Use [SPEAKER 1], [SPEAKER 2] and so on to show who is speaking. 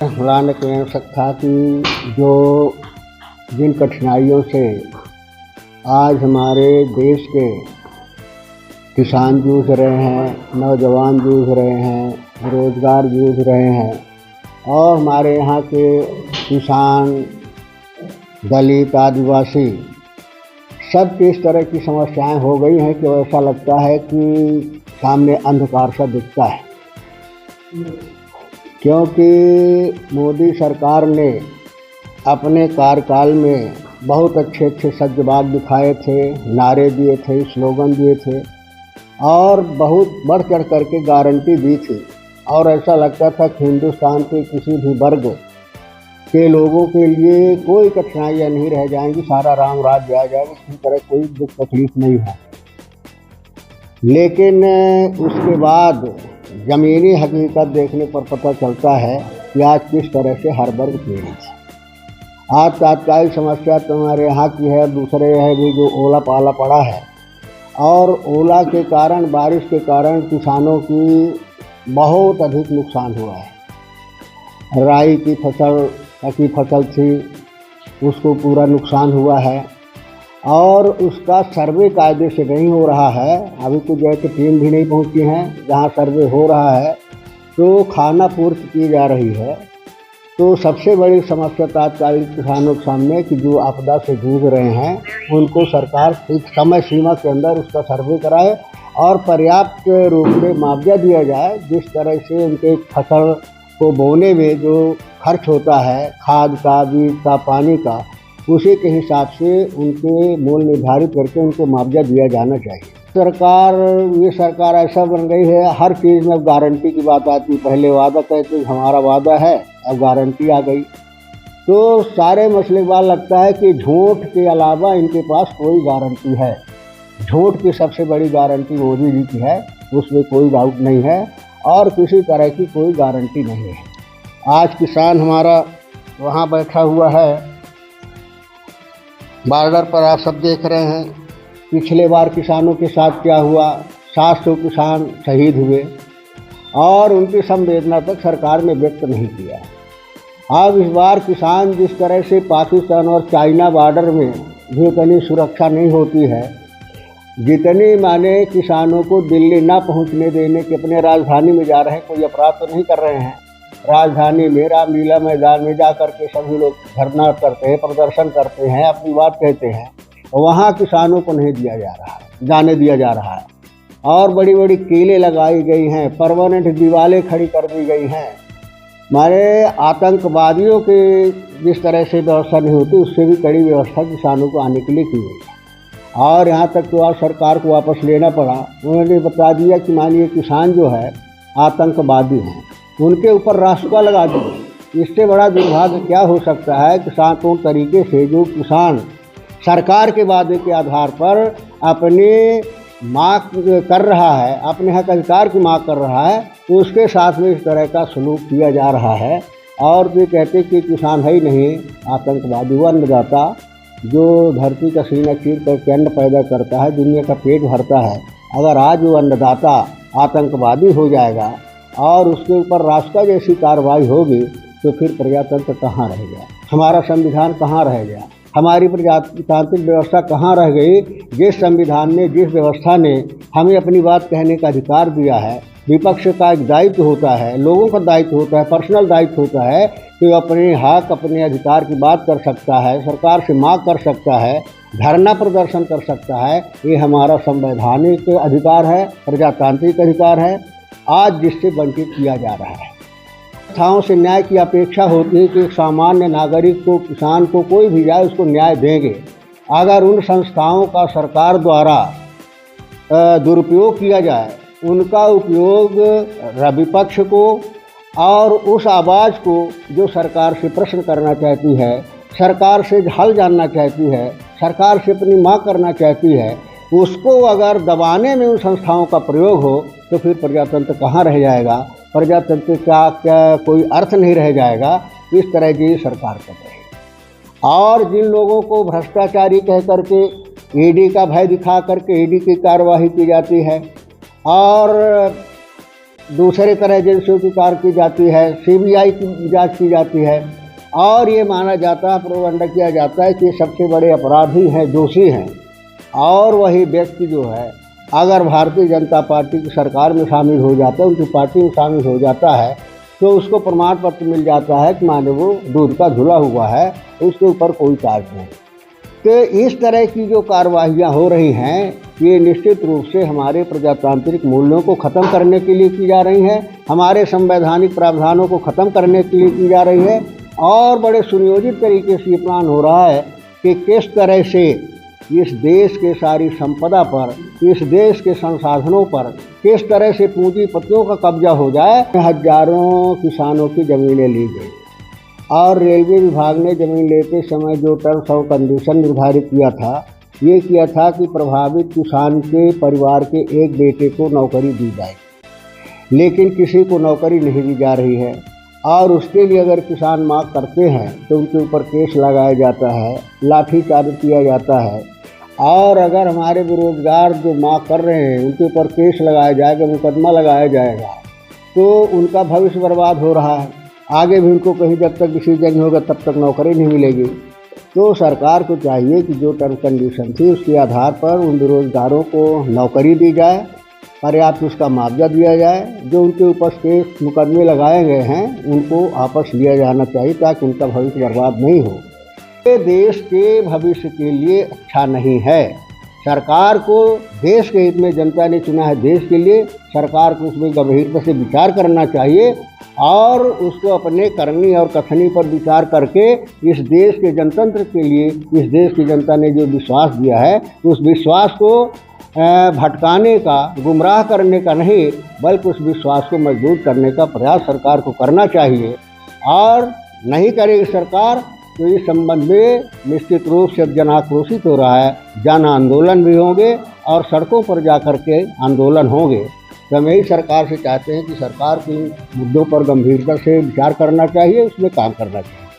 [SPEAKER 1] फैसला कर सकता कि जो जिन कठिनाइयों से आज हमारे देश के किसान जूझ रहे हैं, नौजवान जूझ रहे हैं, बेरोजगार जूझ रहे हैं और हमारे यहाँ के किसान, दलित, आदिवासी सब की इस तरह की समस्याएं हो गई हैं कि ऐसा लगता है कि सामने अंधकार सा दिखता है। क्योंकि मोदी सरकार ने अपने कार्यकाल में बहुत अच्छे अच्छे सज्जबाग दिखाए थे, नारे दिए थे, स्लोगन दिए थे और बहुत बढ़ चढ़ करके गारंटी दी थी और ऐसा लगता था कि हिंदुस्तान के किसी भी वर्ग के लोगों के लिए कोई कठिनाइयाँ नहीं रह जाएंगी, सारा राम राज्य आ जाएगा, किसी तरह कोई दुख तकलीफ नहीं है। लेकिन उसके बाद ज़मीनी हकीकत देखने पर पता चलता है कि आज किस तरह से हर वर्ग पीड़ित है। आज तात्कालिक समस्या तो हमारे यहाँ की है, दूसरे है भी जो ओला पाला पड़ा है और ओला के कारण, बारिश के कारण किसानों की बहुत अधिक नुकसान हुआ है। राई की फसल थी, उसको पूरा नुकसान हुआ है और उसका सर्वे कायदे से नहीं हो रहा है। अभी तो जैसे टीम भी नहीं पहुंची हैं, जहां सर्वे हो रहा है तो खाना पूर्ति की जा रही है। तो सबसे बड़ी समस्या तात्कालिक किसानों के सामने कि जो आपदा से जूझ रहे हैं उनको सरकार एक समय सीमा के अंदर उसका सर्वे कराए और पर्याप्त रूप में मुआवजा दिया जाए, जिस तरह से उनके फसल को बोने में जो खर्च होता है, खाद का, बीज का, पानी का, उसी के हिसाब से उनके मूल्य निर्धारित करके उनको मुआवजा दिया जाना चाहिए। ये सरकार ऐसा बन गई है, हर चीज़ में गारंटी की बात आती। पहले वादा कहते हमारा वादा है, अब गारंटी आ गई। तो सारे मसले के बाद लगता है कि झूठ के अलावा इनके पास कोई गारंटी है। झूठ की सबसे बड़ी गारंटी मोदी जी की है, उसमें कोई डाउट नहीं है और किसी तरह की कोई गारंटी नहीं है। आज किसान हमारा वहाँ बैठा हुआ है बॉर्डर पर, आप सब देख रहे हैं पिछले बार किसानों के साथ क्या हुआ। 700 किसान शहीद हुए और उनकी संवेदना तक सरकार ने व्यक्त नहीं किया। अब इस बार किसान जिस तरह से पाकिस्तान और चाइना बॉर्डर में भी उतनी सुरक्षा नहीं होती है जितनी माने किसानों को दिल्ली ना पहुंचने देने के, अपने राजधानी में जा रहे हैं, कोई अपराध तो नहीं कर रहे हैं। राजधानी में रामलीला मैदान में जा कर के सभी लोग धरना करते हैं, प्रदर्शन करते हैं, अपनी बात कहते हैं। वहाँ किसानों को नहीं दिया जा रहा है, जाने दिया जा रहा है और बड़ी बड़ी कीलें लगाई गई हैं, परमानेंट दीवारें खड़ी कर दी गई हैं। हमारे आतंकवादियों के जिस तरह से व्यवस्था नहीं होती, उससे भी कड़ी व्यवस्था किसानों को आने के लिए की गई है। और यहाँ तक तो आज सरकार को वापस लेना पड़ा। उन्होंने बता दिया कि मानिए किसान जो है आतंकवादी हैं, उनके ऊपर रासुका लगा दी। इससे बड़ा दुर्भाग्य क्या हो सकता है कि शांतपूर्ण तरीके से जो किसान सरकार के वादे के आधार पर अपनी मांग कर रहा है, अपने हक अधिकार की मांग कर रहा है, तो उसके साथ में इस तरह का सलूक किया जा रहा है। और भी कहते कि किसान है ही नहीं आतंकवादी, वो अन्नदाता जो धरती का सीना चीर करके अन्न पैदा करता है, दुनिया का पेट भरता है। अगर आज वो अन्नदाता आतंकवादी हो जाएगा और उसके ऊपर रास्ता जैसी कार्रवाई होगी तो फिर प्रजातंत्र कहाँ रह गया, हमारा संविधान कहाँ रह गया, हमारी प्रजातांत्रिक व्यवस्था कहाँ रह गई। जिस संविधान ने, जिस व्यवस्था ने हमें अपनी बात कहने का अधिकार दिया है, विपक्ष का एक दायित्व होता है, लोगों का दायित्व होता है, पर्सनल दायित्व होता है कि वो अपने हक, अपने अधिकार की बात कर सकता है, सरकार से मांग कर सकता है, धरना प्रदर्शन कर सकता है। ये हमारा संवैधानिक अधिकार है, प्रजातांत्रिक अधिकार है, आज जिससे वंचित किया जा रहा है। संस्थाओं से न्याय की अपेक्षा होती है कि एक सामान्य नागरिक को, किसान को, कोई भी जाए उसको न्याय देंगे। अगर उन संस्थाओं का सरकार द्वारा दुरुपयोग किया जाए, उनका उपयोग विपक्ष को और उस आवाज़ को जो सरकार से प्रश्न करना चाहती है, सरकार से हल जानना चाहती है, सरकार से अपनी मांग करना चाहती है, उसको अगर दबाने में उन संस्थाओं का प्रयोग हो तो फिर प्रजातंत्र कहाँ रह जाएगा, प्रजातंत्र का क्या कोई अर्थ नहीं रह जाएगा। इस तरह की सरकार कर रही है। और जिन लोगों को भ्रष्टाचारी कह करके ईडी का भय दिखा करके ईडी की कार्यवाही की जाती है और दूसरे तरह एजेंसियों की कार्य की जाती है, सीबीआई की जांच की जाती है और ये माना जाता है, प्रोपगंडा किया जाता है कि ये सबसे बड़े अपराधी हैं, दोषी हैं। और वही व्यक्ति जो है अगर भारतीय जनता पार्टी की सरकार में शामिल हो जाता है, उनकी पार्टी में शामिल हो जाता है, तो उसको प्रमाण पत्र मिल जाता है कि माने वो दूध का धुला हुआ है, उसके ऊपर कोई चार्ज नहीं। तो इस तरह की जो कार्रवाइयाँ हो रही हैं, ये निश्चित रूप से हमारे प्रजातांत्रिक मूल्यों को ख़त्म करने के लिए की जा रही हैं, हमारे संवैधानिक प्रावधानों को ख़त्म करने के लिए की जा रही है। और बड़े सुनियोजित तरीके से ये प्लान हो रहा है कि किस तरह से इस देश के सारी संपदा पर, इस देश के संसाधनों पर किस तरह से पूंजीपतियों का कब्जा हो जाए। हजारों किसानों की ज़मीनें ली गई और रेलवे विभाग ने ज़मीन लेते समय जो टर्म्स और कंडीशन निर्धारित किया था, ये किया था कि प्रभावित किसान के परिवार के एक बेटे को नौकरी दी जाए, लेकिन किसी को नौकरी नहीं दी जा रही है। और उसके लिए अगर किसान मांग करते हैं तो उनके ऊपर केस लगाया जाता है, लाठीचार्ज किया जाता है। और अगर हमारे बेरोजगार जो मांग कर रहे हैं उनके ऊपर केस लगाया जाएगा, मुकदमा लगाया जाएगा, तो उनका भविष्य बर्बाद हो रहा है। आगे भी उनको कहीं जब तक डिसीजन नहीं होगा तब तक नौकरी नहीं मिलेगी। तो सरकार को चाहिए कि जो टर्म कंडीशन थी उसके आधार पर उन बेरोजगारों को नौकरी दी जाए, पर्याप्त उसका मुआवजा दिया जाए, जो उनके ऊपर केस मुकदमे लगाए गए हैं उनको वापस लिया जाना चाहिए ताकि उनका भविष्य बर्बाद नहीं हो। ये देश के भविष्य के लिए अच्छा नहीं है। सरकार को देश के हित में जनता ने चुना है, देश के लिए सरकार को उसमें गंभीरता से विचार करना चाहिए और उसको अपने करनी और कथनी पर विचार करके इस देश के जनतंत्र के लिए इस देश की जनता ने जो विश्वास दिया है उस विश्वास को भटकाने का, गुमराह करने का नहीं, बल्कि उस विश्वास को मजबूत करने का प्रयास सरकार को करना चाहिए। और नहीं करेगी सरकार तो इस संबंध में निश्चित रूप से जन आक्रोशित हो रहा है, जन आंदोलन भी होंगे और सड़कों पर जाकर के आंदोलन होंगे। तो हम यही सरकार से चाहते हैं कि सरकार के मुद्दों पर गंभीरता से विचार करना चाहिए, उसमें काम करना चाहिए।